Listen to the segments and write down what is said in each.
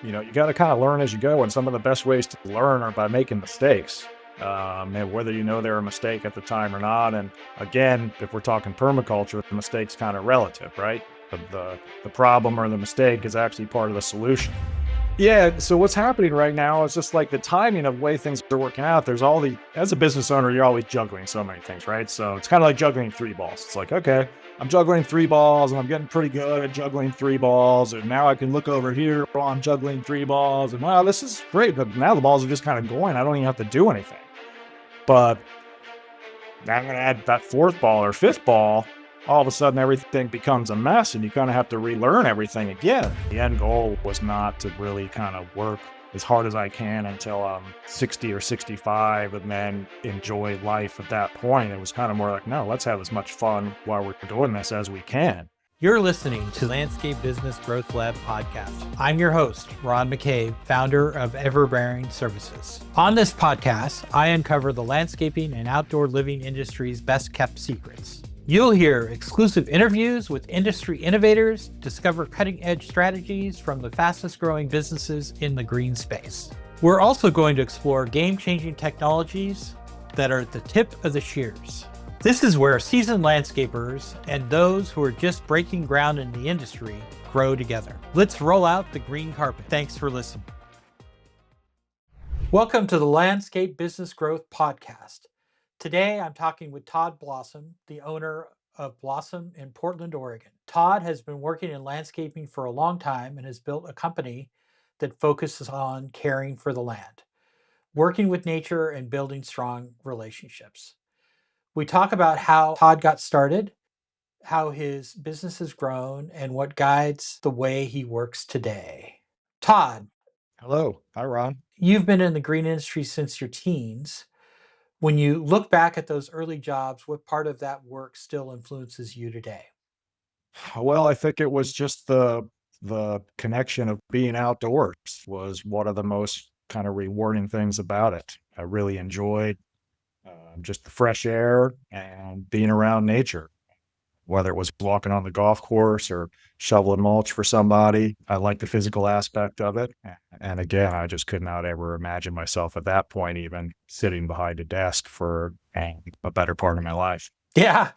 You got to kind of learn as you go. And some of the best ways to learn are by making mistakes. And whether you know they're a mistake at the time or not. And again, if we're talking permaculture, the mistake's kind of relative, right? The problem or the mistake is actually part of the solution. Yeah, so what's happening right now is just like the timing of the way things are working out. As a business owner, you're always juggling so many things, right? So it's kind of like juggling three balls. It's like, okay, I'm juggling three balls and I'm getting pretty good at juggling three balls. And now I can look over here while I'm juggling three balls. And wow, this is great. But now the balls are just kind of going. I don't even have to do anything. But now I'm going to add that fourth ball or fifth ball. All of a sudden, everything becomes a mess and you kind of have to relearn everything again. The end goal was not to really kind of work as hard as I can until I'm 60 or 65 and then enjoy life at that point. It was kind of more like, no, let's have as much fun while we're doing this as we can. You're listening to Landscape Business Growth Lab podcast. I'm your host, Ron McCabe, founder of Everbearing Services. On this podcast, I uncover the landscaping and outdoor living industry's best kept secrets. You'll hear exclusive interviews with industry innovators, discover cutting edge strategies from the fastest growing businesses in the green space. We're also going to explore game-changing technologies that are at the tip of the shears. This is where seasoned landscapers and those who are just breaking ground in the industry grow together. Let's roll out the green carpet. Thanks for listening. Welcome to the Landscape Business Growth Podcast. Today, I'm talking with Todd Blossom, the owner of Blossom in Portland, Oregon. Todd has been working in landscaping for a long time and has built a company that focuses on caring for the land, working with nature, and building strong relationships. We talk about how Todd got started, how his business has grown, and what guides the way he works today. Todd. Hello. Hi, Ron. You've been in the green industry since your teens. When you look back at those early jobs, what part of that work still influences you today? Well, I think it was just the connection of being outdoors was one of the most kind of rewarding things about it. I really enjoyed just the fresh air and being around nature, whether it was walking on the golf course or shoveling mulch for somebody. I like the physical aspect of it. And again, I just could not ever imagine myself at that point, even sitting behind a desk for a better part of my life. Yeah.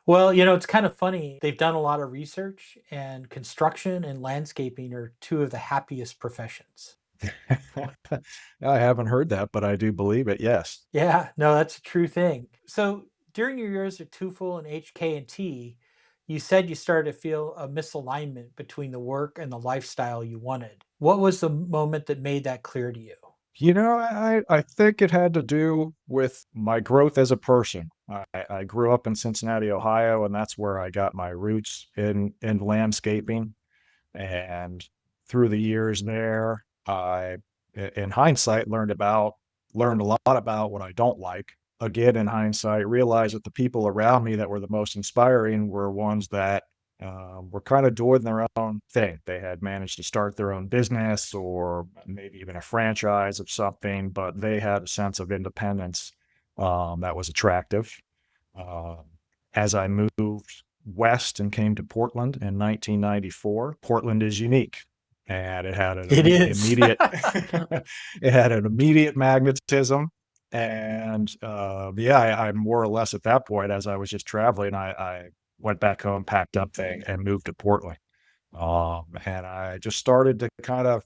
Well, it's kind of funny. They've done a lot of research, and construction and landscaping are two of the happiest professions. I haven't heard that, but I do believe it. Yes. Yeah, no, that's a true thing. So during your years at Tufel and HK&T, you said you started to feel a misalignment between the work and the lifestyle you wanted. What was the moment that made that clear to you? I think it had to do with my growth as a person. I grew up in Cincinnati, Ohio, and that's where I got my roots in landscaping. And through the years there, in hindsight, learned a lot about what I don't like. Again, in hindsight, realized that the people around me that were the most inspiring were ones that were kind of doing their own thing. They had managed to start their own business or maybe even a franchise of something, but they had a sense of independence that was attractive. Uh, as I moved west and came to Portland in 1994, Portland is unique. And it had an It is. immediate, it had an immediate magnetism. And I more or less at that point, as I was just traveling, I went back home, packed up thing, and moved to Portland. And I just started to kind of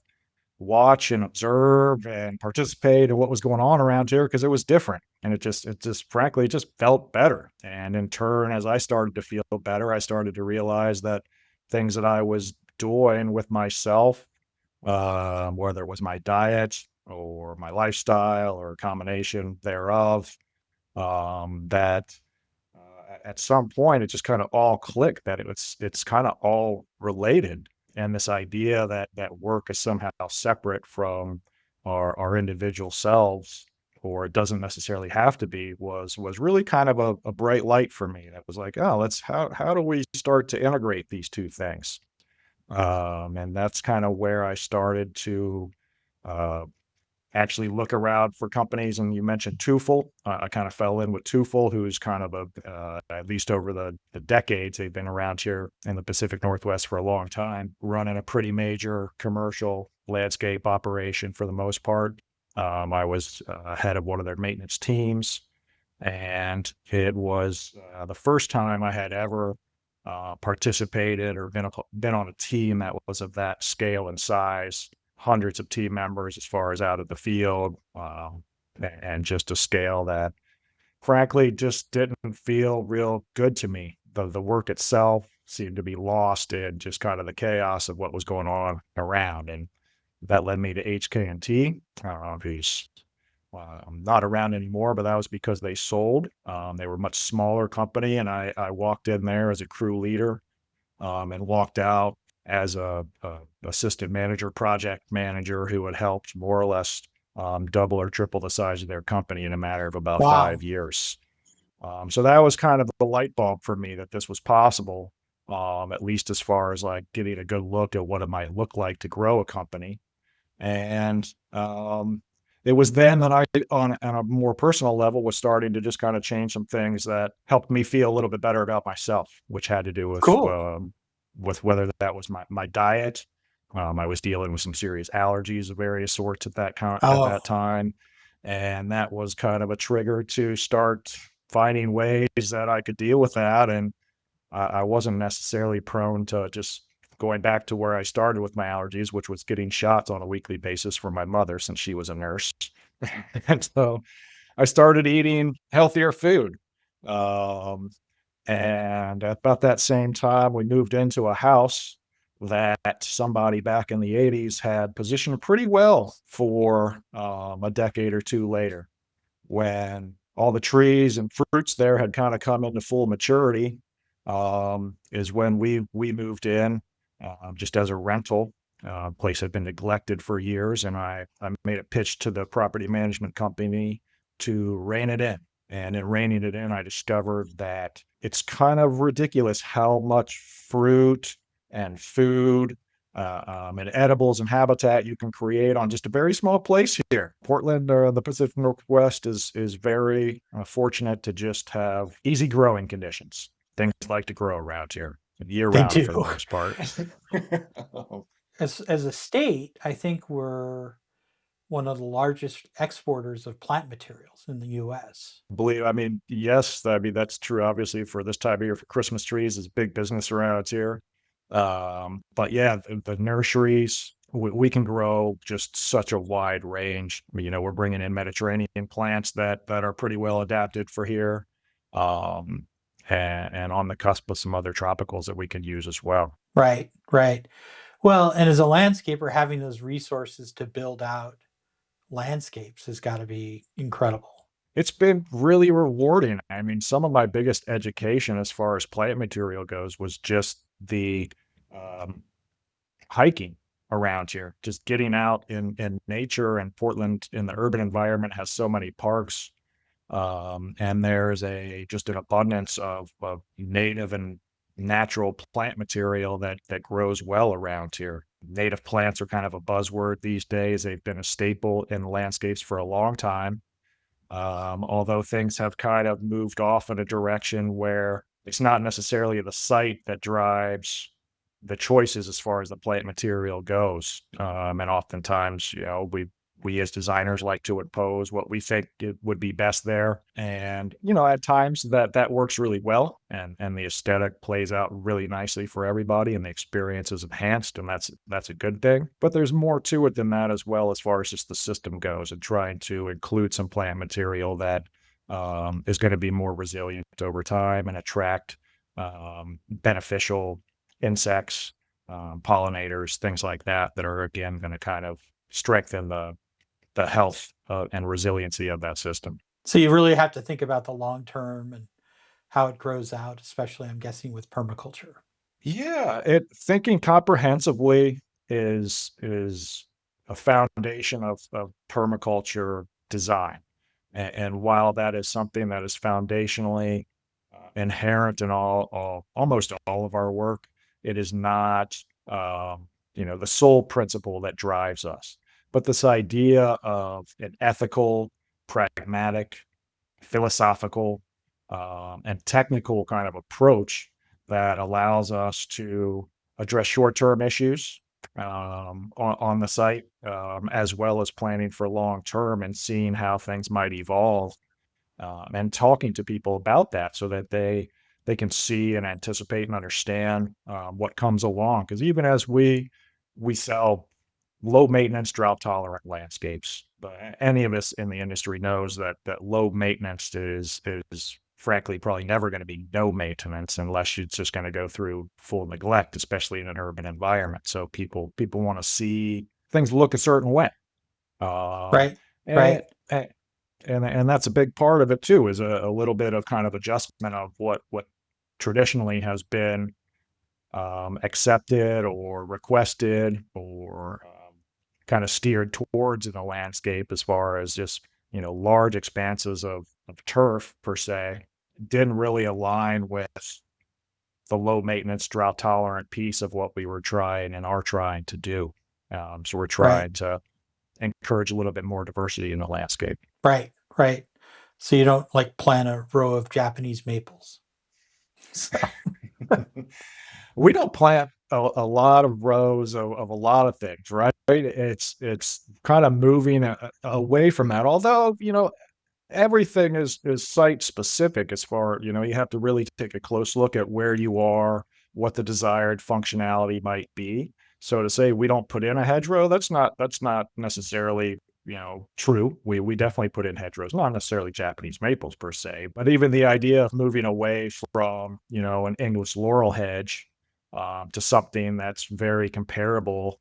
watch and observe and participate in what was going on around here because it was different. And it just frankly, it just felt better. And in turn, as I started to feel better, I started to realize that things that I was doing with myself, whether it was my diet or my lifestyle or a combination thereof, that at some point it just kind of all clicked that it's kind of all related. And this idea that work is somehow separate from our individual selves, or it doesn't necessarily have to be, was really kind of a bright light for me. That was like, oh, how do we start to integrate these two things? And that's kind of where I started to uh, actually look around for companies. And you mentioned Tufel. I kind of fell in with Tufel, who's kind of at least over the decades, they've been around here in the Pacific Northwest for a long time, running a pretty major commercial landscape operation for the most part. I was head of one of their maintenance teams, and it was the first time I had ever participated or been on a team that was of that scale and size, hundreds of team members as far as out of the field, and just a scale that frankly just didn't feel real good to me. The work itself seemed to be lost in just kind of the chaos of what was going on around, and that led me to HK&T. Who's not around anymore, but that was because they sold. They were a much smaller company, and I walked in there as a crew leader, and walked out as a assistant manager, project manager who had helped more or less double or triple the size of their company in a matter of about Wow. 5 years. So that was kind of the light bulb for me that this was possible, at least as far as like getting a good look at what it might look like to grow a company. And it was then that I, on a more personal level, was starting to just kind of change some things that helped me feel a little bit better about myself, which had to do Cool. with whether that was my diet. I was dealing with some serious allergies of various sorts at Oh, that time, and that was kind of a trigger to start finding ways that I could deal with that. And I wasn't necessarily prone to just going back to where I started with my allergies, which was getting shots on a weekly basis from my mother since she was a nurse. And so I started eating healthier food. Um, and at about that same time, we moved into a house that somebody back in the 80s had positioned pretty well for a decade or two later, when all the trees and fruits there had kind of come into full maturity, is when we moved in, just as a rental. Place had been neglected for years, and I made a pitch to the property management company to rein it in. And in reining it in, I discovered that it's kind of ridiculous how much fruit and food, and edibles and habitat you can create on just a very small place here. Portland, the Pacific Northwest, is very fortunate to just have easy growing conditions. Things like to grow around here year they round for the do. most part. As a state, I think we're one of the largest exporters of plant materials in the US. I mean, yes, I mean, that's true, obviously, for this time of year for Christmas trees is big business around here. But yeah, the nurseries, we can grow just such a wide range. We're bringing in Mediterranean plants that are pretty well adapted for here, um, and on the cusp of some other tropicals that we can use as well. Right, right. Well, and as a landscaper, having those resources to build out landscapes has got to be incredible. It's been really rewarding. I mean, some of my biggest education as far as plant material goes was just the um, hiking around here, just getting out in nature. And Portland in the urban environment has so many parks, and there's just an abundance of native and natural plant material that grows well around here. Native plants are kind of a buzzword these days. They've been a staple in landscapes for a long time, although things have kind of moved off in a direction where it's not necessarily the site that drives the choices as far as the plant material goes. And oftentimes, we as designers like to impose what we think it would be best there. And, at times that works really well, and the aesthetic plays out really nicely for everybody and the experience is enhanced, and that's a good thing. But there's more to it than that as well, as far as just the system goes, and trying to include some plant material that is going to be more resilient over time and attract beneficial insects, pollinators, things like that are again going to kind of strengthen the health and resiliency of that system. So you really have to think about the long term and how it grows out, especially I'm guessing with permaculture. Yeah, thinking comprehensively is a foundation of permaculture design. And while that is something that is foundationally inherent in almost all of our work, it is not the sole principle that drives us. but this idea of an ethical, pragmatic, philosophical, and technical kind of approach that allows us to address short-term issues on the site, as well as planning for long-term and seeing how things might evolve, and talking to people about that so that they can see and anticipate and understand what comes along. Because even as we sell low maintenance, drought tolerant landscapes, but any of us in the industry knows that low maintenance is frankly probably never going to be no maintenance unless it's just going to go through full neglect, especially in an urban environment. So people want to see things look a certain way. Um, Right. and, Right. and that's a big part of it too, is a little bit of kind of adjustment of what traditionally has been accepted or requested or kind of steered towards in the landscape, as far as just, large expanses of turf per se, didn't really align with the low maintenance, drought tolerant piece of what we were trying and are trying to do. So we're Right. trying to encourage a little bit more diversity in the landscape. Right. Right. So you don't like plant a row of Japanese maples. So, We don't plant a lot of rows of a lot of things, right? It's kind of moving away from that. Although, everything is site specific, as far, you have to really take a close look at where you are, what the desired functionality might be. So to say we don't put in a hedgerow, that's not necessarily, true. We definitely put in hedgerows, not necessarily Japanese maples per se, but even the idea of moving away from, an English laurel hedge, to something that's very comparable,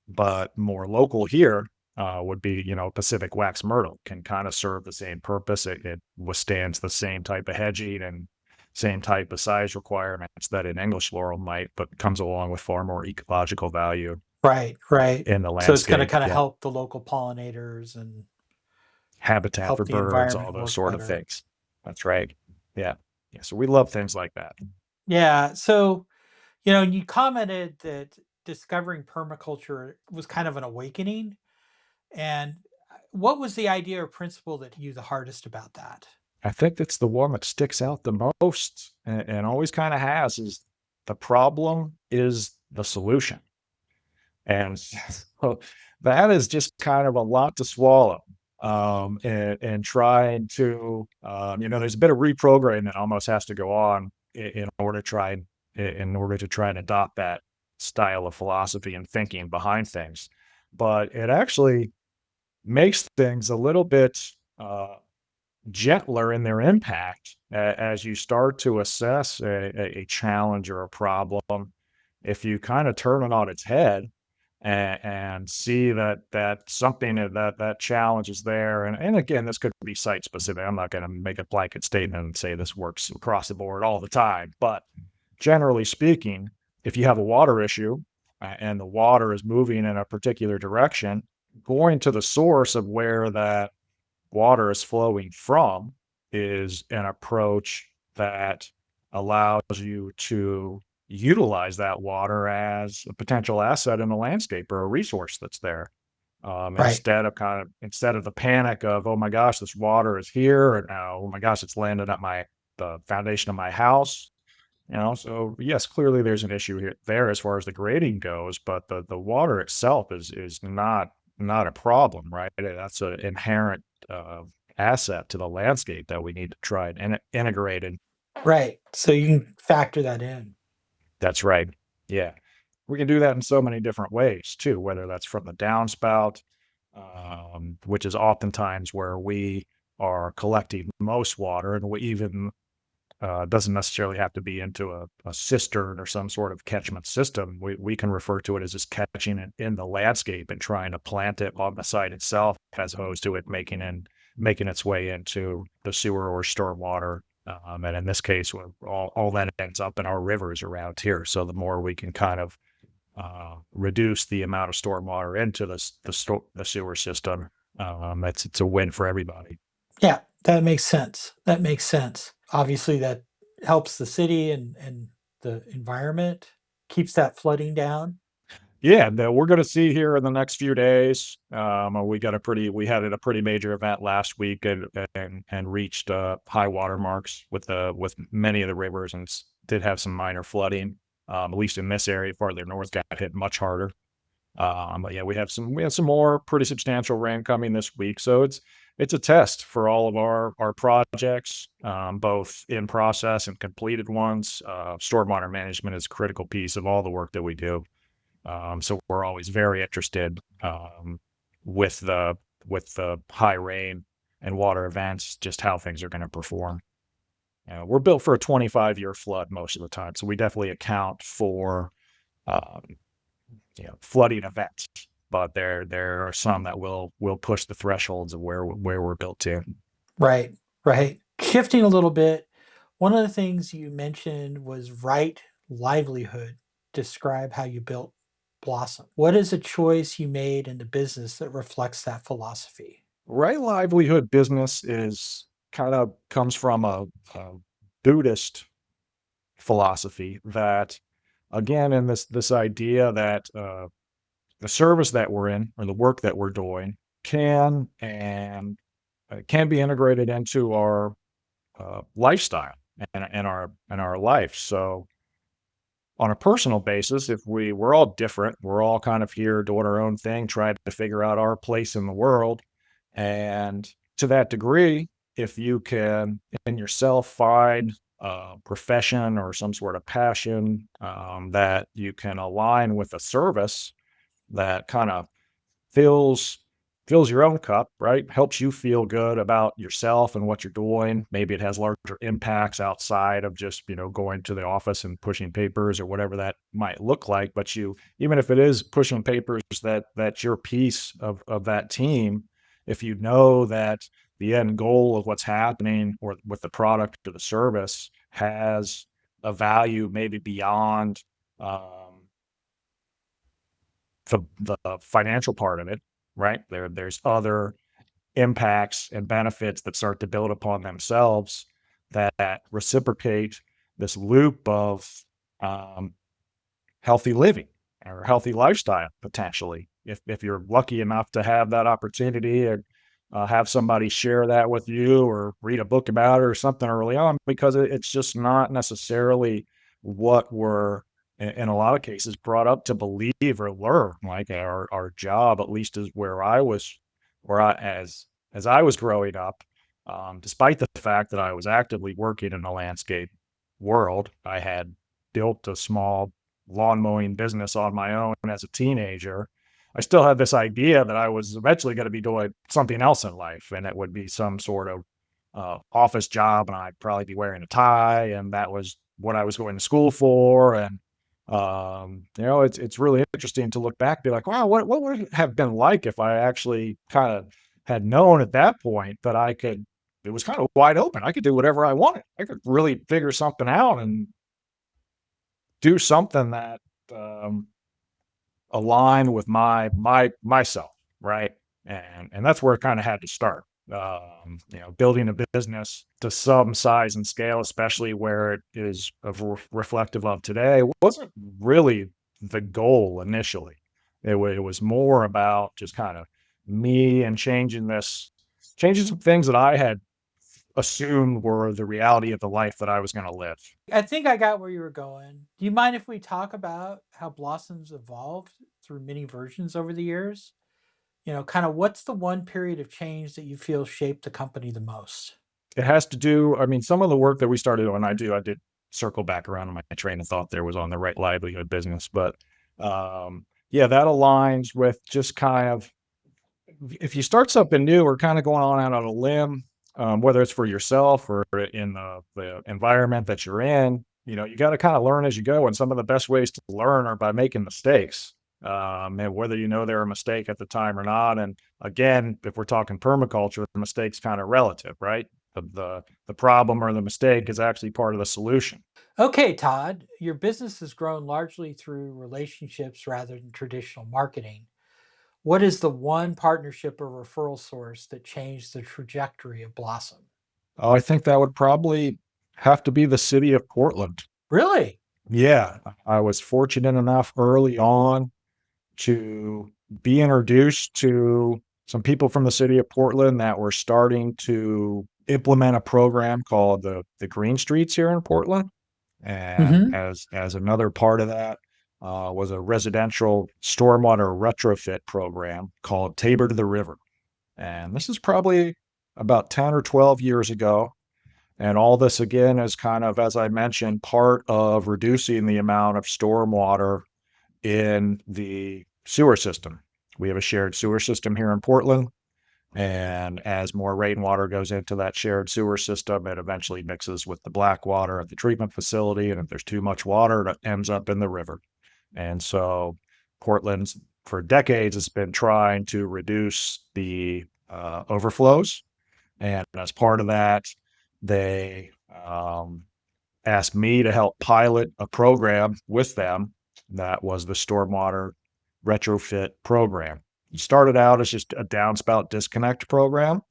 but more local here, would be, Pacific wax myrtle can kind of serve the same purpose. It withstands the same type of hedging and same type of size requirements that an English laurel might, but comes along with far more ecological value right. Right. in the So it's going to landscape. kind of Yeah. help the local pollinators and Habitat for help the birds, all environment those work sort of better. things. That's right. Yeah. Yeah. So we love things like that. Yeah. So, you commented that discovering permaculture was kind of an awakening. And what was the idea or principle that you the hardest about that? I think that's the one that sticks out the most, and always kind of has, is the problem is the solution. And so that is just kind of a lot to swallow. And trying to, there's a bit of reprogramming that almost has to go on in order to try and adopt that style of philosophy and thinking behind things. But it actually makes things a little bit gentler in their impact, as you start to assess a challenge or a problem. If you kind of turn it on its head and see that something that challenge is there. And again, this could be site specific. I'm not going to make a blanket statement and say this works across the board all the time, but generally speaking, if you have a water issue, and the water is moving in a particular direction, going to the source of where that water is flowing from is an approach that allows you to utilize that water as a potential asset in the landscape or a resource that's there. Right. Instead of the panic of, oh my gosh, this water is here, and now, oh my gosh, it's landed at the foundation of my house. So yes, clearly there's an issue here there as far as the grading goes, but the water itself is not a problem, right? That's an inherent asset to the landscape that we need to try and integrate. And Right. So you can factor that in. that's right. Yeah, we can do that in so many different ways too, whether that's from the downspout, which is oftentimes where we are collecting most water, and we even doesn't necessarily have to be into a cistern or some sort of catchment system. We can refer to it as just catching it in the landscape and trying to plant it on the site itself, as opposed to it making its way into the sewer or stormwater. And in this case, all that ends up in our rivers around here. So the more we can kind of reduce the amount of stormwater into the sewer system, it's a win for everybody. Yeah, that makes sense. That makes sense. Obviously, that helps the city and the environment, keeps that flooding down. Yeah, we're going to see here in the next few days. We had a pretty major event last week and reached high water marks with many of the rivers and did have some minor flooding. At least in this area, farther north, got hit much harder. But yeah, we have some more pretty substantial rain coming this week. So it's a test for all of our projects, both in process and completed ones. Stormwater management is a critical piece of all the work that we do. So we're always very interested with the high rain and water events, just how things are going to perform. We're built for a 25-year flood most of the time, so we definitely account for um, flooding events. But there are some that will push the thresholds of where we're built to. Right, right. Shifting a little bit, one of the things you mentioned was right livelihood. Describe how you built Blossom. What is a choice you made in the business that reflects that philosophy? Right livelihood business is kind of comes from a Buddhist philosophy that, again, in this idea that the service that we're in or the work that we're doing can be integrated into our lifestyle and our life. So on a personal basis, if we're all different, we're all kind of here doing our own thing, trying to figure out our place in the world. And to that degree, if you can in yourself find a profession or some sort of passion that you can align with a service that kind of fills fills your own cup, right? Helps you feel good about yourself and what you're doing. Maybe it has larger impacts outside of just, going to the office and pushing papers or whatever that might look like. But even if it is pushing papers that's your piece of that team, if you know that the end goal of what's happening or with the product or the service has a value maybe beyond um, the financial part of it, right? There's other impacts and benefits that start to build upon themselves that reciprocate this loop of um, healthy living or healthy lifestyle potentially. If you're lucky enough to have that opportunity or have somebody share that with you or read a book about it or something early on, because it's just not necessarily what we're in a lot of cases brought up to believe or learn. Like our job, at least is where I as I was growing up, despite the fact that I was actively working in the landscape world, I had built a small lawn mowing business on my own as a teenager. I still had this idea that I was eventually going to be doing something else in life, and it would be some sort of office job, and I'd probably be wearing a tie, and that was what I was going to school for. And it's really interesting to look back, be like, wow, what would it have been like if I actually kind of had known at that point that I could. It was kind of wide open. I could do whatever I wanted. I could really figure something out and do something that um, align with myself, right? And that's where it kind of had to start. Building a business to some size and scale, especially where it is reflective of today, wasn't really the goal initially. It was more about just kind of me and changing some things that I had assumed were the reality of the life that I was going to live. I think I got where you were going. Do you mind if we talk about how Blossoms evolved through many versions over the years? Kind of what's the one period of change that you feel shaped the company the most? It has to do, I mean, some of the work that we started on, I did circle back around on my train of thought there was on the right livelihood business. But yeah, that aligns with just kind of, if you start something new or kind of going on out on a limb, whether it's for yourself or in the environment that you're in, you got to kind of learn as you go. And some of the best ways to learn are by making mistakes. And whether they're a mistake at the time or not. And again, if we're talking permaculture, the mistake's kind of relative, right? The problem or the mistake is actually part of the solution. Okay, Todd, your business has grown largely through relationships rather than traditional marketing. What is the one partnership or referral source that changed the trajectory of Blossom? Oh, I think that would probably have to be the city of Portland. Really? Yeah, I was fortunate enough early on. to be introduced to some people from the city of Portland that were starting to implement a program called the Green Streets here in Portland. And Hmm. as another part of that was a residential stormwater retrofit program called Tabor to the River. And this is probably about 10 or 12 years ago. And all this again is kind of, as I mentioned, part of reducing the amount of stormwater in the sewer system. We have a shared sewer system here in Portland. And as more rainwater goes into that shared sewer system, it eventually mixes with the black water at the treatment facility. And if there's too much water, it ends up in the river. And so Portland's for decades has been trying to reduce the overflows. And as part of that, they asked me to help pilot a program with them that was the stormwater retrofit program. It started out as just a downspout disconnect program.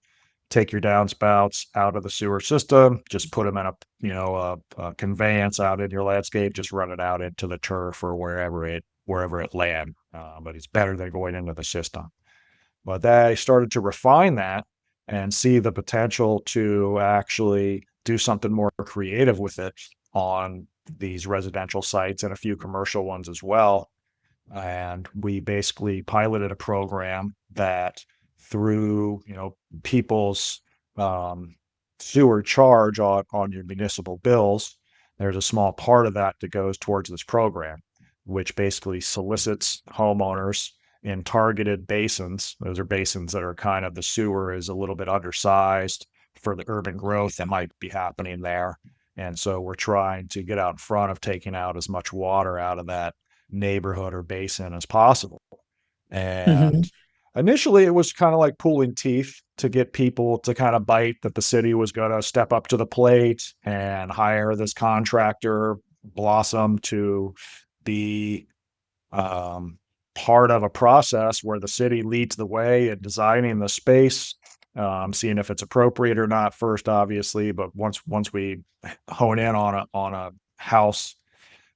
Take your downspouts out of the sewer system, just put them in a conveyance out in your landscape, just run it out into the turf or wherever it land. But it's better than going into the system. But they started to refine that and see the potential to actually do something more creative with it on these residential sites and a few commercial ones as well. And we basically piloted a program that through, people's um, sewer charge on your municipal bills, there's a small part of that that goes towards this program, which basically solicits homeowners in targeted basins. Those are basins that are kind of the sewer is a little bit undersized for the urban growth that might be happening there. And so we're trying to get out in front of taking out as much water out of that neighborhood or basin as possible. Hmm. And initially, it was kind of like pulling teeth to get people to kind of bite that the city was going to step up to the plate and hire this contractor, Blossom, to be um, part of a process where the city leads the way in designing the space, seeing if it's appropriate or not first, obviously. But once we hone in on a house,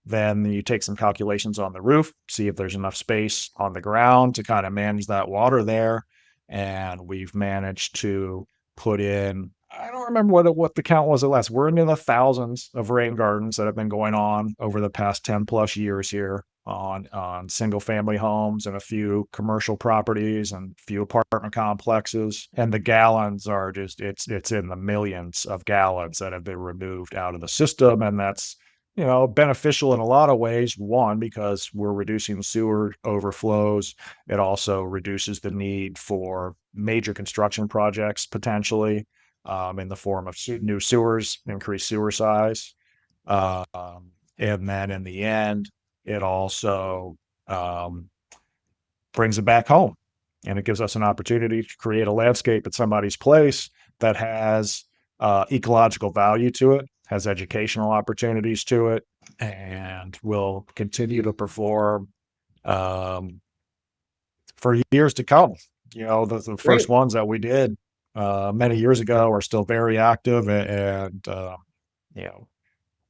then you take some calculations on the roof, see if there's enough space on the ground to kind of manage that water there. And we've managed to put in, I don't remember what the count was at last. We're into the thousands of rain gardens that have been going on over the past 10 plus years here on single family homes and a few commercial properties and a few apartment complexes. And the gallons are just it's in the millions of gallons that have been removed out of the system. And that's beneficial in a lot of ways. One, because we're reducing sewer overflows. It also reduces the need for major construction projects potentially in the form of new sewers, increased sewer size. Um, and then in the end, it also um, brings it back home. And it gives us an opportunity to create a landscape at somebody's place that has ecological value to it, has educational opportunities to it, and will continue to perform um, for years to come. The first Great. ones that we did many years ago are still very active and you know,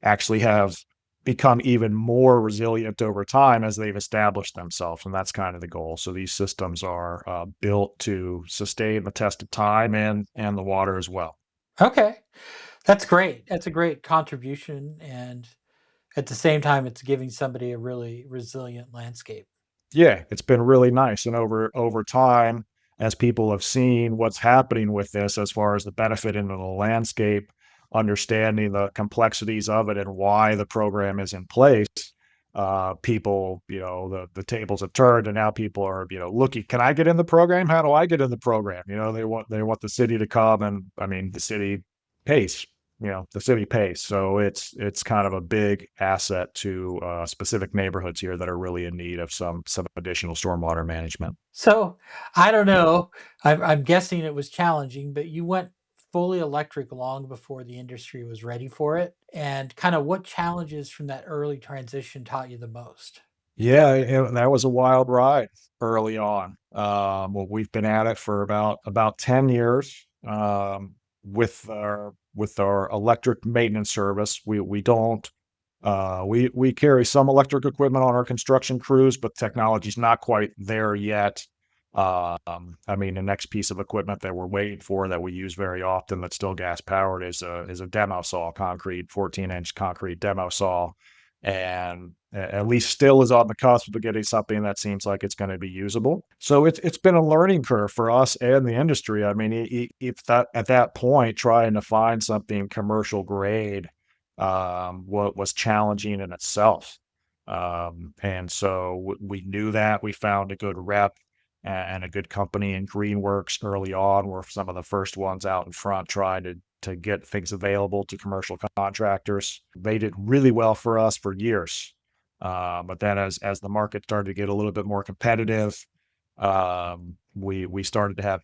actually have become even more resilient over time as they've established themselves. And that's kind of the goal. So these systems are built to sustain the test of time and the water as well. Okay. That's great. That's a great contribution. And at the same time, it's giving somebody a really resilient landscape. Yeah, it's been really nice. And over time, as people have seen what's happening with this as far as the benefit into the landscape, understanding the complexities of it and why the program is in place, people, the tables have turned and now people are, looking, can I get in the program? How do I get in the program? They want the city to come and I mean the city pays the city pays. So it's kind of a big asset to specific neighborhoods here that are really in need of some additional stormwater management. So I don't know. I'm guessing it was challenging, but you went fully electric long before the industry was ready for it. And kind of what challenges from that early transition taught you the most? Yeah, that was a wild ride early on. Well, we've been at it for about 10 years with our electric maintenance service. We don't We carry some electric equipment on our construction crews, but technology's not quite there yet. I mean, the next piece of equipment that we're waiting for that we use very often that's still gas powered is a demo saw, concrete 14-inch concrete demo saw, and at least still is on the cusp of getting something that seems like it's going to be usable. So it's been a learning curve for us and the industry. I mean, if that at that point trying to find something commercial grade what was challenging in itself. And so we knew that. We found a good rep and a good company in Greenworks early on. We're some of the first ones out in front trying to get things available to commercial contractors. They did really well for us for years. But then as the market started to get a little bit more competitive, we started to have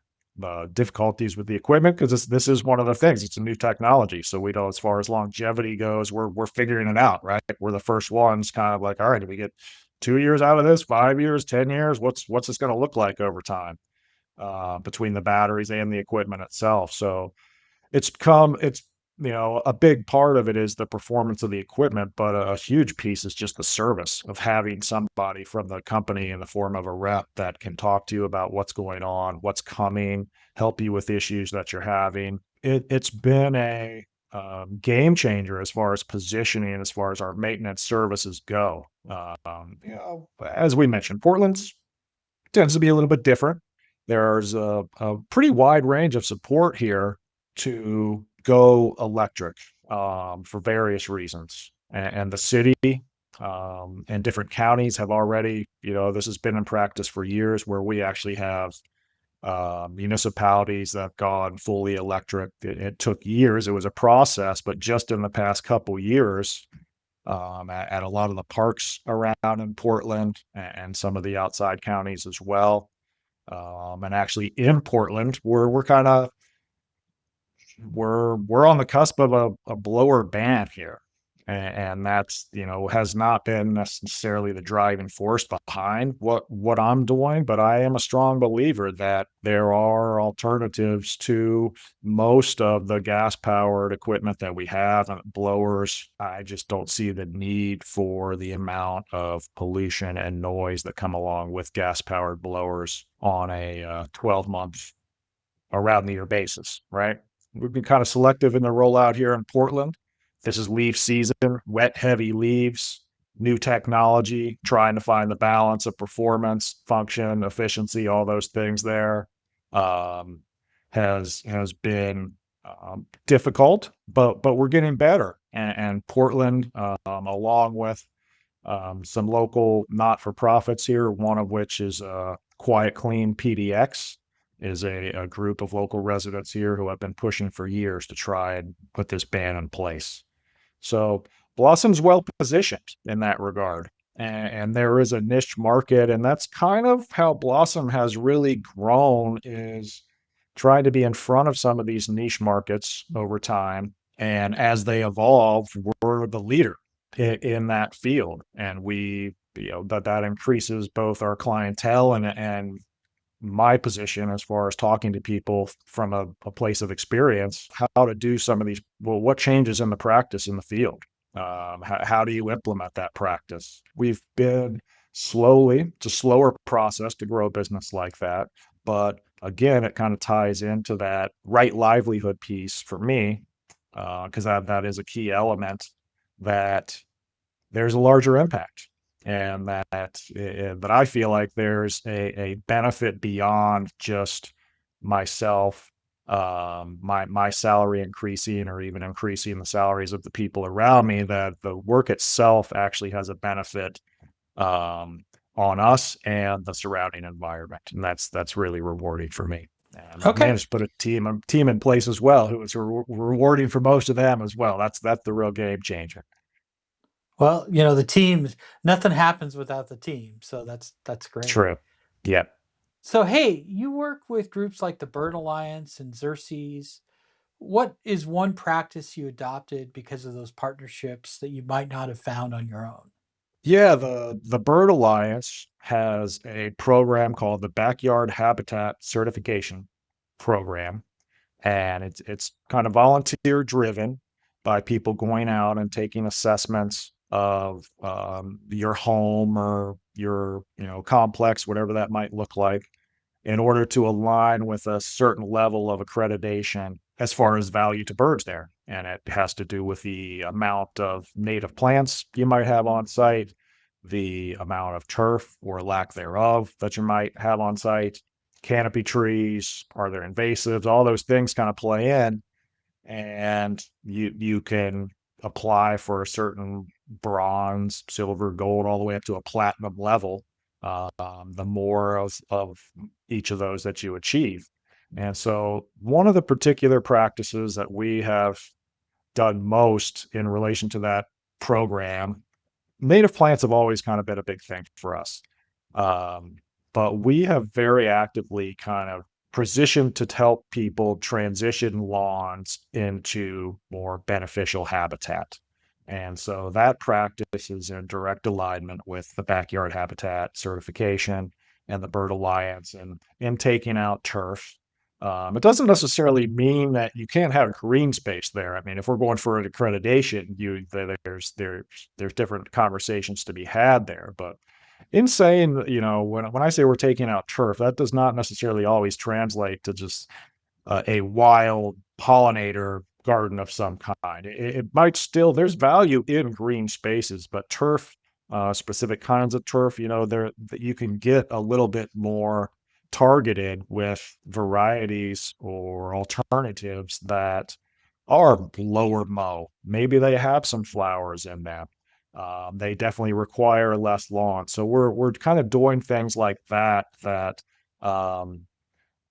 difficulties with the equipment because this is one of the things. It's a new technology, so we know as far as longevity goes, we're figuring it out, right? We're the first ones, kind of like, all right, do we get 2 years out of this, 5 years, 10 years? What's this going to look like over time between the batteries and the equipment itself? So it's a big part of it is the performance of the equipment, but a huge piece is just the service of having somebody from the company in the form of a rep that can talk to you about what's going on, what's coming, help you with issues that you're having. It's been a game changer as far as positioning, as far as our maintenance services go. As we mentioned, Portland's tends to be a little bit different. There's a pretty wide range of support here to go electric for various reasons. And the city and different counties have already, this has been in practice for years where we actually have municipalities that have gone fully electric. It took years. It was a process, but just in the past couple years, at a lot of the parks around in Portland and some of the outside counties as well. And actually in Portland, we're kind of we're on the cusp of a blower ban here. And that's, has not been necessarily the driving force behind what I'm doing, but I am a strong believer that there are alternatives to most of the gas powered equipment that we have and blowers. I just don't see the need for the amount of pollution and noise that come along with gas powered blowers on a 12-month around the year basis, right? We've been kind of selective in the rollout here in Portland. This is leaf season, wet, heavy leaves, new technology, trying to find the balance of performance, function, efficiency, all those things there. Um, has been difficult, but we're getting better. And Portland, along with some local not-for-profits here, one of which is Quiet Clean PDX, is a group of local residents here who have been pushing for years to try and put this ban in place. So Blossom's well positioned in that regard. And there is a niche market, and that's kind of how Blossom has really grown, is trying to be in front of some of these niche markets over time. And as they evolve, we're the leader in that field. And that increases both our clientele and my position as far as talking to people from a place of experience, how to do some of these. Well, what changes in the practice in the field? How do you implement that practice? We've been it's a slower process to grow a business like that. But again, it kind of ties into that right livelihood piece for me, because that is a key element, that there's a larger impact, and that I feel like there's a benefit beyond just myself, my salary increasing or even increasing the salaries of the people around me, that the work itself actually has a benefit um, on us and the surrounding environment. And that's really rewarding for me. And I've Okay. managed to put a team in place as well, who is rewarding for most of them as well. That's the real game changer. Well, the team, nothing happens without the team. So that's great. True. Yep. So, hey, you work with groups like the Bird Alliance and Xerces. What is one practice you adopted because of those partnerships that you might not have found on your own? Yeah, the Bird Alliance has a program called the Backyard Habitat Certification Program, and it's kind of volunteer driven by people going out and taking assessments of your home or your complex, whatever that might look like, in order to align with a certain level of accreditation as far as value to birds there. And it has to do with the amount of native plants you might have on site, the amount of turf or lack thereof that you might have on site, canopy trees, are there invasives, all those things kind of play in. And you can apply for a certain bronze, silver, gold, all the way up to a platinum level, the more of each of those that you achieve. And so one of the particular practices that we have done most in relation to that program, native plants have always kind of been a big thing for us. Um, but we have very actively kind of positioned to help people transition lawns into more beneficial habitat. And so that practice is in direct alignment with the backyard habitat certification and the Bird Alliance and in taking out turf. It doesn't necessarily mean that you can't have green space there. I mean, if we're going for an accreditation, there's different conversations to be had there. But in saying, when I say we're taking out turf, that does not necessarily always translate to just a wild pollinator garden of some kind. It might still, there's value in green spaces, but turf, specific kinds of turf, there that you can get a little bit more targeted with varieties or alternatives that are lower mow. Maybe they have some flowers in them. They definitely require less lawn. So we're kind of doing things like that um,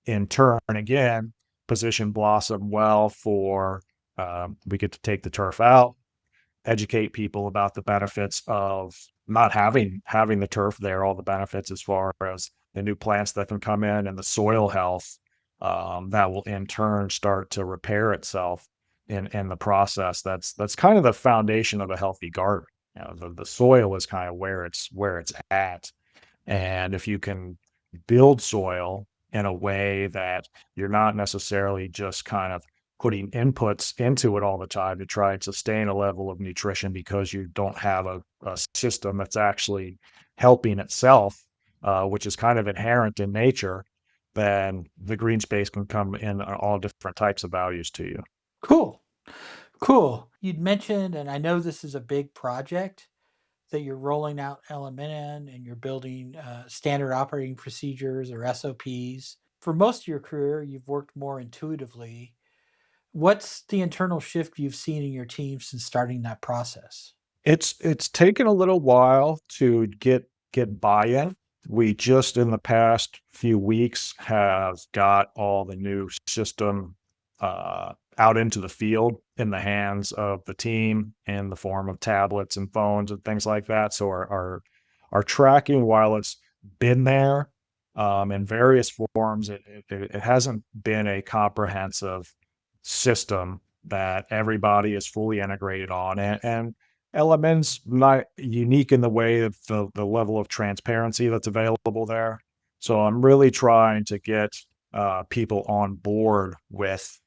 in turn, again, position Blossom well for we get to take the turf out, educate people about the benefits of not having the turf there, all the benefits as far as the new plants that can come in and the soil health that will in turn start to repair itself in the process. That's kind of the foundation of a healthy garden. The soil is kind of where it's at. And if you can build soil in a way that you're not necessarily just kind of putting inputs into it all the time to try and sustain a level of nutrition because you don't have a system that's actually helping itself, which is kind of inherent in nature, then the green space can come in all different types of values to you. Cool. Cool. You'd mentioned, and I know this is a big project, that you're rolling out LMN and you're building standard operating procedures or SOPs. For most of your career, you've worked more intuitively. What's the internal shift you've seen in your team since starting that process? It's taken a little while to get buy-in. We just in the past few weeks have got all the new system out into the field in the hands of the team in the form of tablets and phones and things like that. So our tracking, while it's been there in various forms, it hasn't been a comprehensive system that everybody is fully integrated on. And Element's not unique in the way of the level of transparency that's available there. So I'm really trying to get people on board with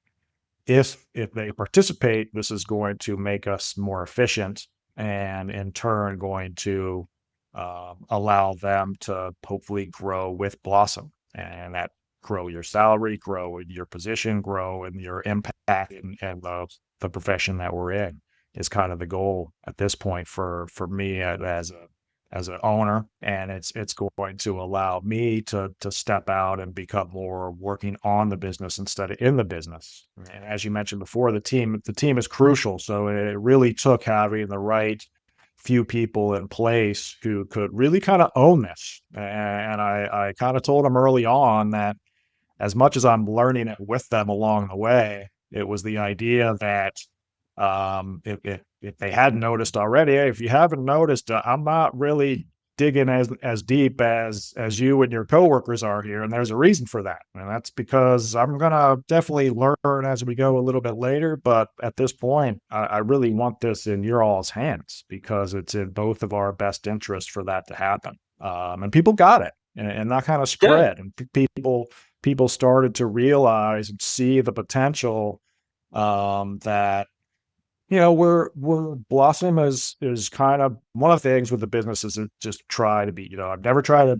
if they participate, this is going to make us more efficient and in turn going to allow them to hopefully grow with Blossom and that grow your salary, grow in your position, grow in your impact and the profession that we're in is kind of the goal at this point for me as an owner, and it's going to allow me to step out and become more working on the business instead of in the business. And as you mentioned before, the team is crucial. So it really took having the right few people in place who could really kind of own this. And I kind of told them early on that as much as I'm learning it with them along the way, it was the idea that if they hadn't noticed already, hey, if you haven't noticed, I'm not really digging as deep as you and your coworkers are here, and there's a reason for that, and that's because I'm gonna definitely learn as we go a little bit later. But at this point, I really want this in your all's hands because it's in both of our best interests for that to happen. And people got it, and that kind of Good. spread, and people started to realize and see the potential that we're Blossom is kind of one of the things with the business is to just try to be, I've never tried to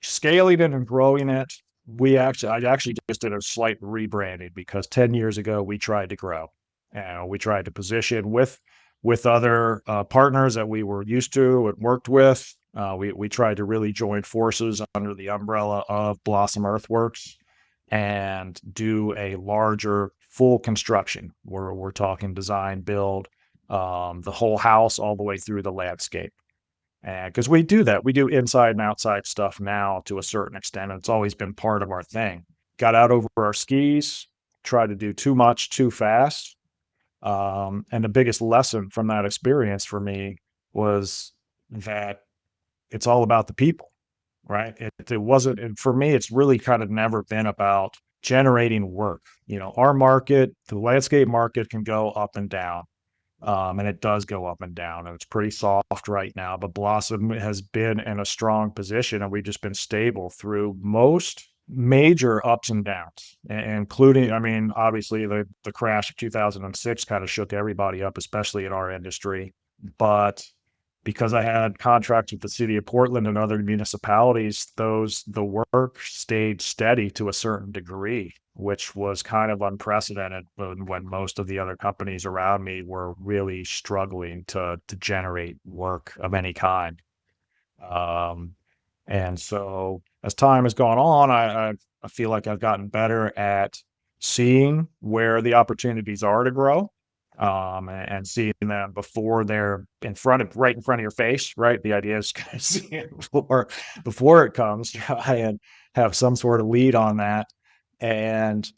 scaling it and growing it. I actually just did a slight rebranding because 10 years ago we tried to grow and we tried to position with other partners that we were used to and worked with. We tried to really join forces under the umbrella of Blossom Earthworks and do a larger full construction where we're talking design, build, the whole house all the way through the landscape. And because we do that, we do inside and outside stuff now to a certain extent. And it's always been part of our thing. Got out over our skis, tried to do too much too fast. And the biggest lesson from that experience for me was that it's all about the people, right? It wasn't, and for me, it's really kind of never been about generating work. Our market, the landscape market can go up and down. And it does go up and down, and it's pretty soft right now. But Blossom has been in a strong position, and we've just been stable through most major ups and downs, including, I mean, obviously the crash of 2006 kind of shook everybody up, especially in our industry. But because I had contracts with the city of Portland and other municipalities, the work stayed steady to a certain degree, which was kind of unprecedented when most of the other companies around me were really struggling to generate work of any kind. Um, and so as time has gone on, I feel like I've gotten better at seeing where the opportunities are to grow, and seeing them before they're right in front of your face, right? The idea is kind of see it before it comes, try and have some sort of lead on that and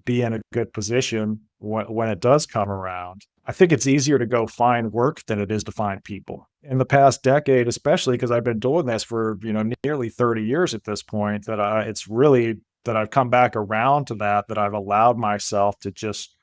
be in a good position when it does come around. I think it's easier to go find work than it is to find people. In the past decade, especially because I've been doing this for nearly 30 years at this point, it's really that I've come back around to that I've allowed myself to just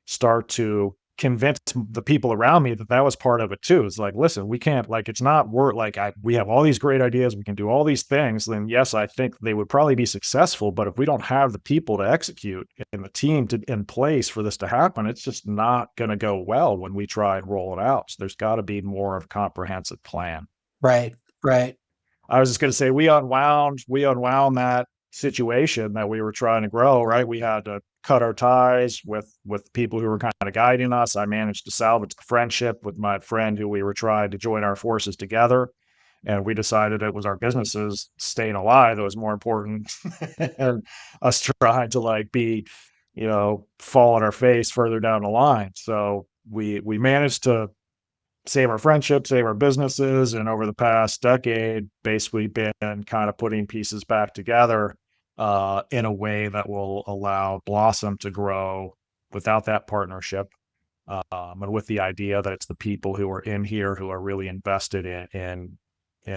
start to convince the people around me that was part of it too. It's like, listen, we can't, like, it's not work. Like, we have all these great ideas. We can do all these things. Then yes, I think they would probably be successful. But if we don't have the people to execute and the team in place for this to happen, it's just not going to go well when we try and roll it out. So there's got to be more of a comprehensive plan. Right, right. I was just going to say we unwound that situation that we were trying to grow, right? We had to cut our ties with people who were kind of guiding us. I managed to salvage the friendship with my friend who we were trying to join our forces together. And we decided it was our businesses staying alive that was more important and us trying to like be, fall on our face further down the line. So we managed to save our friendships, save our businesses, and over the past decade, basically been kind of putting pieces back together in a way that will allow Blossom to grow without that partnership, and with the idea that it's the people who are in here who are really invested in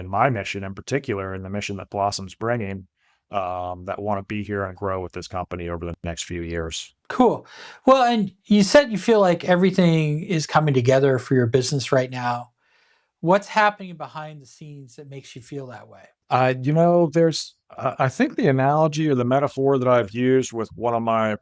my mission in particular, and the mission that Blossom's bringing, that want to be here and grow with this company over the next few years. Cool. Well, and you said you feel like everything is coming together for your business right now. What's happening behind the scenes that makes you feel that way? I think the analogy or the metaphor that I've used with one of my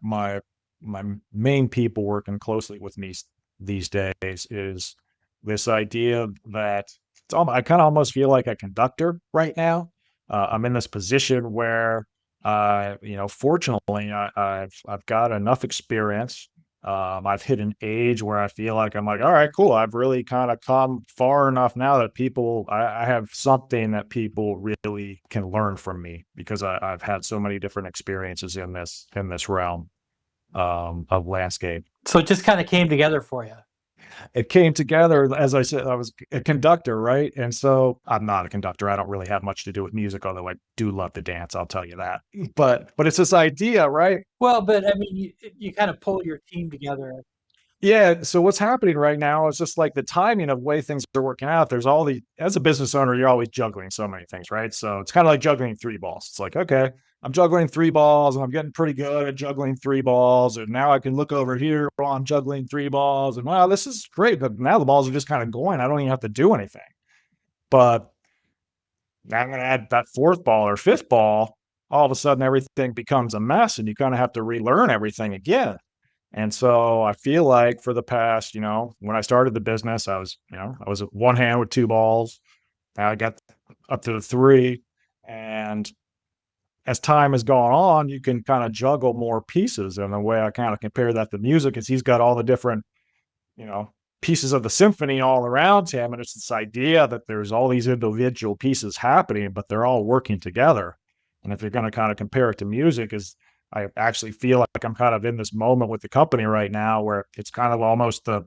main people working closely with me these days is this idea that I kind of almost feel like a conductor right now. I'm in this position where, fortunately, I've got enough experience. I've hit an age where I feel like I'm like, all right, cool. I've really kind of come far enough now that I have something that people really can learn from me because I've had so many different experiences in this realm of landscape. So it just kind of came together for you. It came together, as I said, I was a conductor, right? And so I'm not a conductor. I don't really have much to do with music, although I do love to dance, I'll tell you that. But it's this idea, right? Well, but I mean, you kind of pull your team together. Yeah. So what's happening right now is just like the timing of the way things are working out. As a business owner, you're always juggling so many things, right? So it's kind of like juggling three balls. It's like, okay, I'm juggling three balls and I'm getting pretty good at juggling three balls. And now I can look over here while I'm juggling three balls. And wow, this is great. But now the balls are just kind of going. I don't even have to do anything. But now I'm going to add that fourth ball or fifth ball. All of a sudden, everything becomes a mess and you kind of have to relearn everything again. And so I feel like for the past, when I started the business, I was at one hand with two balls. Now I got up to the three. And as time has gone on, you can kind of juggle more pieces. And the way I kind of compare that to music is he's got all the different, you know, pieces of the symphony all around him. And it's this idea that there's all these individual pieces happening, but they're all working together. And if you're going to kind of compare it to music, is I actually feel like I'm kind of in this moment with the company right now where it's kind of almost I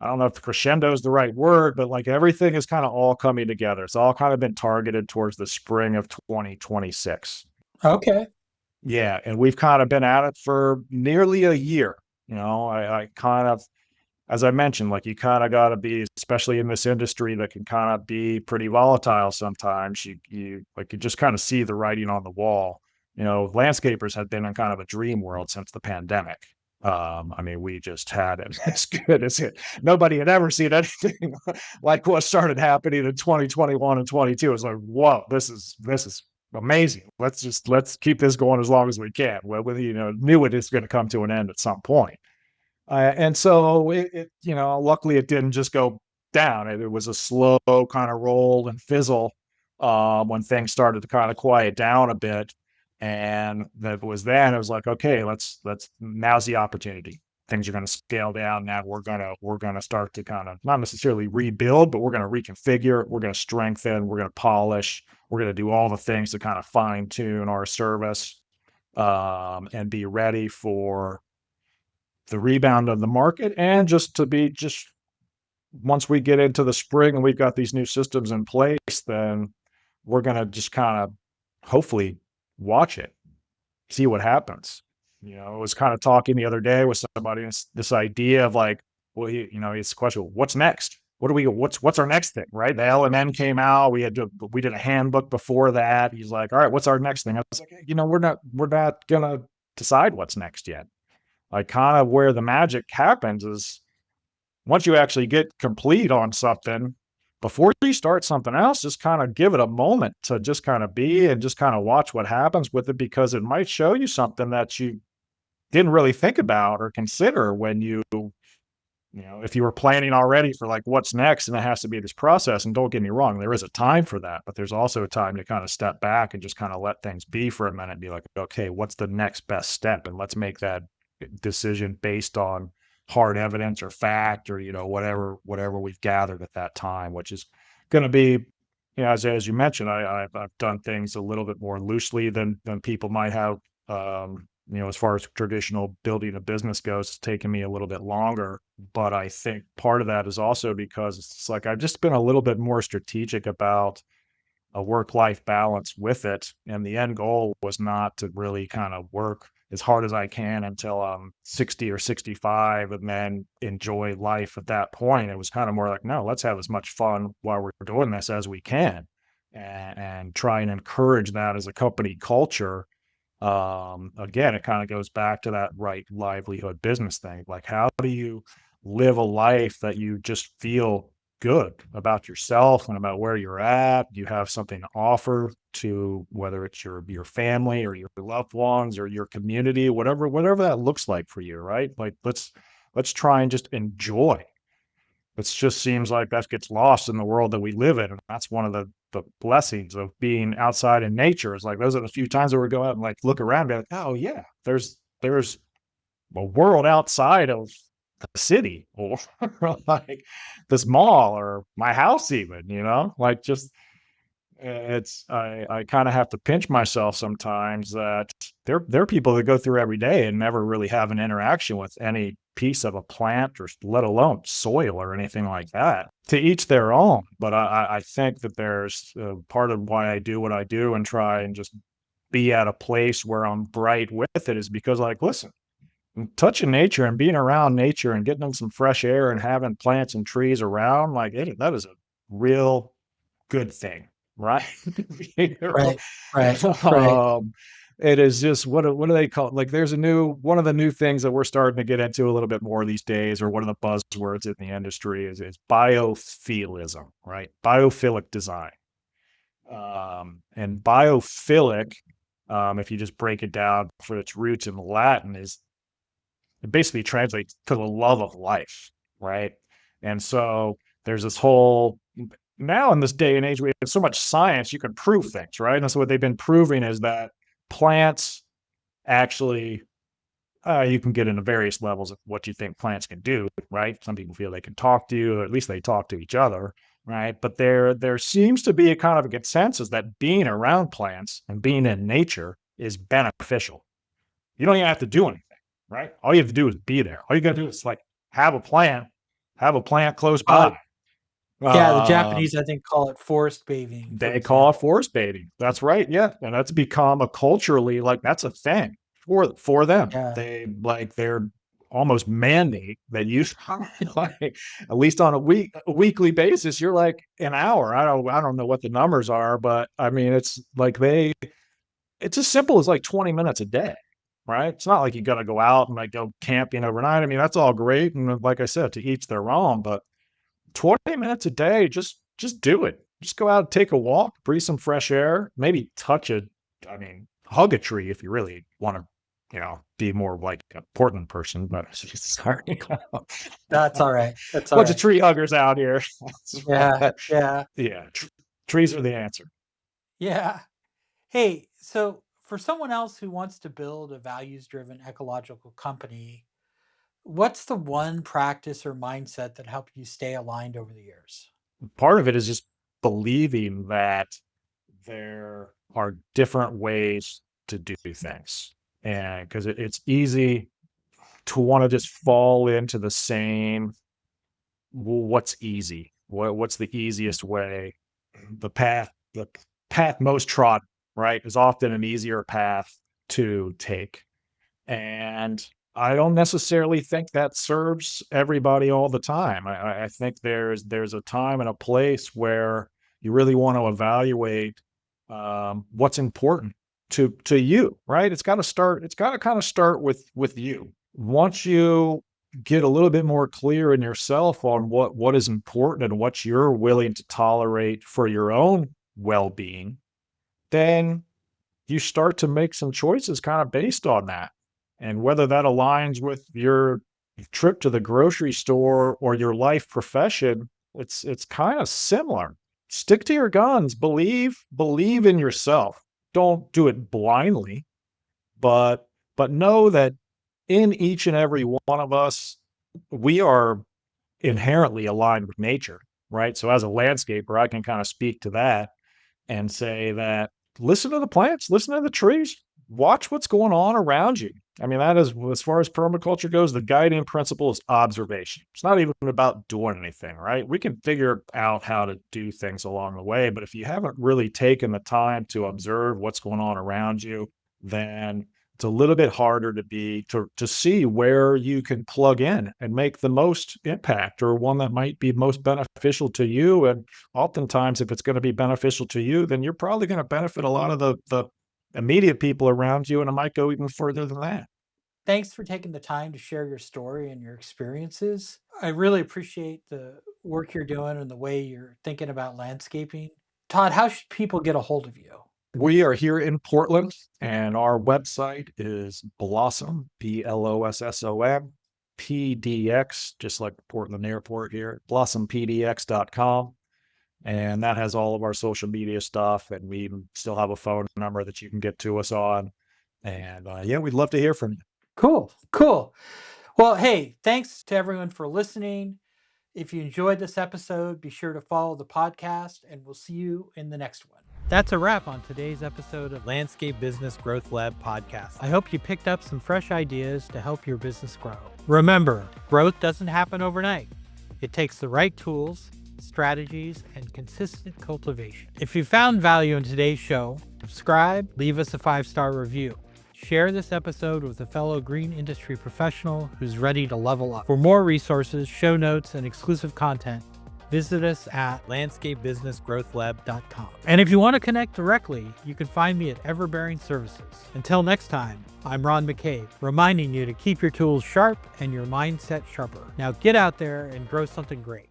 don't know if the crescendo is the right word, but like everything is kind of all coming together. It's all kind of been targeted towards the spring of 2026. Okay. Yeah. And we've kind of been at it for nearly a year. I kind of, as I mentioned, like you kind of got to be, especially in this industry that can kind of be pretty volatile sometimes. You just kind of see the writing on the wall. Landscapers have been in kind of a dream world since the pandemic. I mean, we just had it as good as it. Nobody had ever seen anything like what started happening in 2021 and 22. It's like, whoa, this is amazing. Let's keep this going as long as we can. Well, knew it is going to come to an end at some point. And so luckily it didn't just go down. It was a slow kind of roll and fizzle when things started to kind of quiet down a bit. And it was like, okay, now's the opportunity. Things are going to scale down. Now we're gonna start to kind of not necessarily rebuild, but we're going to reconfigure. We're going to strengthen. We're going to polish. We're going to do all the things to kind of fine tune our service and be ready for the rebound of the market, and just once we get into the spring and we've got these new systems in place, then we're going to just kind of hopefully watch it, see what happens. I was kind of talking the other day with somebody, and this idea of like, well, it's a question, what's next? What's our next thing, right? The LMN came out. We did a handbook before that. He's like, all right, what's our next thing? I was like, we're not gonna decide what's next yet. Like kind of where the magic happens is once you actually get complete on something, before you start something else, just kind of give it a moment to just kind of be and just kind of watch what happens with it, because it might show you something that you didn't really think about or consider when if you were planning already for like what's next, and it has to be this process. And don't get me wrong, there is a time for that, but there's also a time to kind of step back and just kind of let things be for a minute and be like, okay, what's the next best step? And let's make that decision based on hard evidence or fact, or whatever we've gathered at that time, which is going to be, as you mentioned, I've done things a little bit more loosely than people might have. As far as traditional building a business goes, it's taken me a little bit longer, but I think part of that is also because it's like I've just been a little bit more strategic about a work-life balance with it. And the end goal was not to really kind of work as hard as I can until I'm 60 or 65 and then enjoy life at that point. It was kind of more like, no, let's have as much fun while we're doing this as we can, and try and encourage that as a company culture. Again, it kind of goes back to that right livelihood business thing. Like, how do you live a life that you just feel good about yourself and about where you're at? You have something to offer to, whether it's your family or your loved ones or your community, whatever that looks like for you, right? Like let's try and just enjoy. It just seems like that gets lost in the world that we live in. And that's one of the blessings of being outside in nature. Is like those are the few times where we go out and like look around and be like, oh yeah, there's a world outside of the city, or like this mall or my house even, like just it's I kind of have to pinch myself sometimes that there are people that go through every day and never really have an interaction with any piece of a plant, or let alone soil or anything like that. To each their own. But I think that there's part of why I do what I do and try and just be at a place where I'm bright with it is because, like, listen, touching nature and being around nature and getting some fresh air and having plants and trees around, like that is a real good thing, right? You know? Right. Right. Right. um, it is just what do they call it? Like there's one of the new things that we're starting to get into a little bit more these days, or one of the buzzwords in the industry is biophilism, right? Biophilic design. And biophilic, if you just break it down for its roots in Latin, is it basically translates to the love of life, right? And so there's this whole now in this day and age, we have so much science, you can prove things, right? And so what they've been proving is that plants actually, you can get into various levels of what you think plants can do, right? Some people feel they can talk to you, or at least they talk to each other, right? But there seems to be a kind of a consensus that being around plants and being in nature is beneficial. You don't even have to do anything, right? All you have to do is be there. All you got to do is like have a plant, have a plant close Uh, by. yeah, the Um, Japanese, I think, call it forest bathing, for they call it example. forest bathing. That's right. Yeah. And that's become a culturally like that's a thing for them. Yeah, They're almost mandate that you like at least on a weekly basis, you're like an hour. I don't know what the numbers are, but I mean it's like it's as simple as like 20 minutes a day. Right. It's not like you gotta go out and like go camping overnight. I mean, that's all great. And like I said, to each their own, but 20 minutes a day, just do it. Just go out, take a walk, breathe some fresh air, maybe I mean, hug a tree if you really want to, be more like a Portland person, but sorry. that's all right. That's all Bunch of right. tree huggers out here. Yeah, yeah, Yeah, trees are the answer. yeah. Hey, so for someone else who wants to build a values-driven ecological company, what's the one practice or mindset that helped you stay aligned over the years? Part of it is just believing that there are different ways to do things. And because it's easy to want to just fall into the same, well, what's easy? What's the easiest way? The path most trod, right, is often an easier path to take. And I don't necessarily think that serves everybody all the time. I think there's a time and a place where you really want to evaluate what's important to you, right? It's got to start. It's got to kind of start with you. Once you get a little bit more clear in yourself on what is important and what you're willing to tolerate for your own well-being, then you start to make some choices kind of based on that. And whether that aligns with your trip to the grocery store or your life profession, it's kind of similar. Stick to your guns, believe in yourself. Don't do it blindly, but know that in each and every one of us, we are inherently aligned with nature, right? So as a landscaper, I can kind of speak to that and say that listen to the plants, listen to the trees, watch what's going on around you. I mean, that is, as far as permaculture goes, the guiding principle is observation. It's not even about doing anything, right? We can figure out how to do things along the way, but if you haven't really taken the time to observe what's going on around you, then it's a little bit harder to see where you can plug in and make the most impact, or one that might be most beneficial to you. And oftentimes, if it's going to be beneficial to you, then you're probably going to benefit a lot of the immediate people around you, and it might go even further than that. Thanks for taking the time to share your story and your experiences. I really appreciate the work you're doing and the way you're thinking about landscaping. Todd, how should people get a hold of you? We are here in Portland, and our website is Blossom, Blossom, PDX, just like Portland Airport here, blossompdx.com. And that has all of our social media stuff. And we still have a phone number that you can get to us on. And yeah, we'd love to hear from you. Cool, cool. Well, hey, thanks to everyone for listening. If you enjoyed this episode, be sure to follow the podcast, and we'll see you in the next one. That's a wrap on today's episode of Landscape Business Growth Lab podcast. I hope you picked up some fresh ideas to help your business grow. Remember, growth doesn't happen overnight. It takes the right tools, strategies, and consistent cultivation. If you found value in today's show, subscribe, leave us a 5-star review. Share this episode with a fellow green industry professional who's ready to level up. For more resources, show notes, and exclusive content, visit us at landscapebusinessgrowthlab.com. And if you want to connect directly, you can find me at Everbearing Services. Until next time, I'm Ron McCabe, reminding you to keep your tools sharp and your mindset sharper. Now get out there and grow something great.